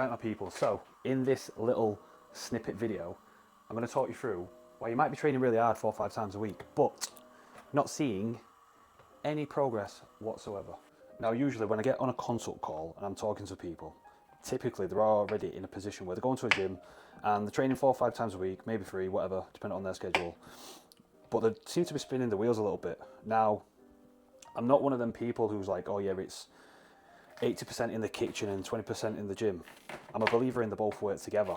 Right, my people, so in this little snippet video, I'm going to talk you through why you might be training really hard 4 or 5 times a week, but not seeing any progress whatsoever. Now, usually when I get on a consult call and I'm talking to people, typically they're already in a position where they're going to a gym and they're training 4 or 5 times a week, maybe 3, whatever, depending on their schedule. But they seem to be spinning the wheels a little bit. Now, I'm not one of them people who's like, oh yeah, it's 80% in the kitchen and 20% in the gym. I'm a believer in the both work together.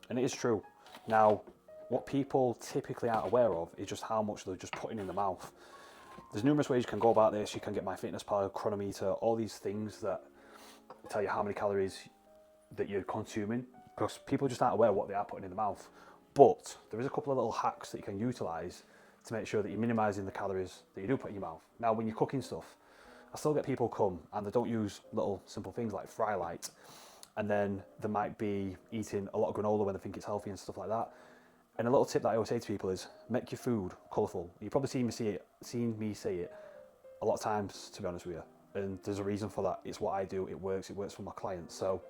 And it is true. Now, what people typically aren't aware of is just how much they're just putting in the mouth. There's numerous ways you can go about this. You can get MyFitnessPal, Chronometer, all these things that tell you how many calories that you're consuming, because people just aren't aware of what they are putting in the mouth. But there is a couple of little hacks that you can utilize to make sure that you're minimizing the calories that you do put in your mouth. Now, when you're cooking stuff, I still get people come and they don't use little simple things like fry light, and then they might be eating a lot of granola when they think it's healthy and stuff like that. And a little tip that I always say to people is make your food colourful. You've probably seen me say it a lot of times, to be honest with you. And there's a reason for that. It's what I do. It works for my clients. So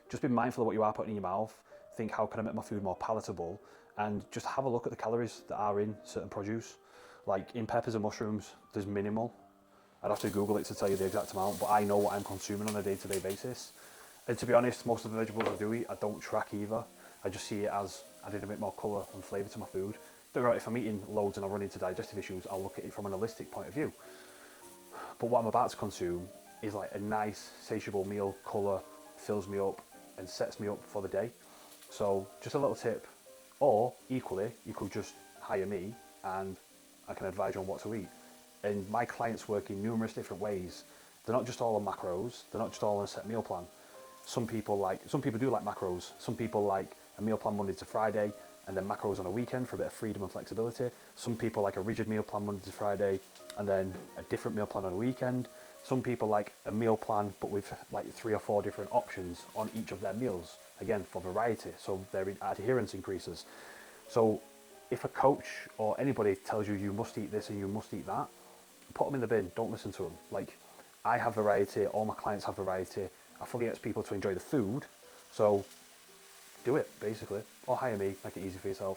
just be mindful of what you are putting in your mouth. Think, how can I make my food more palatable? And just have a look at the calories that are in certain produce. Like in peppers and mushrooms, there's minimal. I'd have to Google it to tell you the exact amount, but I know what I'm consuming on a day-to-day basis. And to be honest, most of the vegetables I do eat, I don't track either. I just see it as adding a bit more colour and flavour to my food. But right, if I'm eating loads and I run into digestive issues, I'll look at it from an holistic point of view. But what I'm about to consume is like a nice, satiable meal. Colour fills me up and sets me up for the day. So just a little tip. Or equally, you could just hire me and I can advise you on what to eat. And my clients work in numerous different ways. They're not just all on macros. They're not just all on a set meal plan. Some people do like macros. Some people like a meal plan Monday to Friday and then macros on a weekend for a bit of freedom and flexibility. Some people like a rigid meal plan Monday to Friday and then a different meal plan on a weekend. Some people like a meal plan but with like 3 or 4 different options on each of their meals, again for variety, so their adherence increases. So if a coach or anybody tells you you must eat this and you must eat that, put them in the bin. Don't listen to them. Like, I have variety, all my clients have variety. I fully expect people to enjoy the food, so do it basically, or hire me, make it easy for yourself.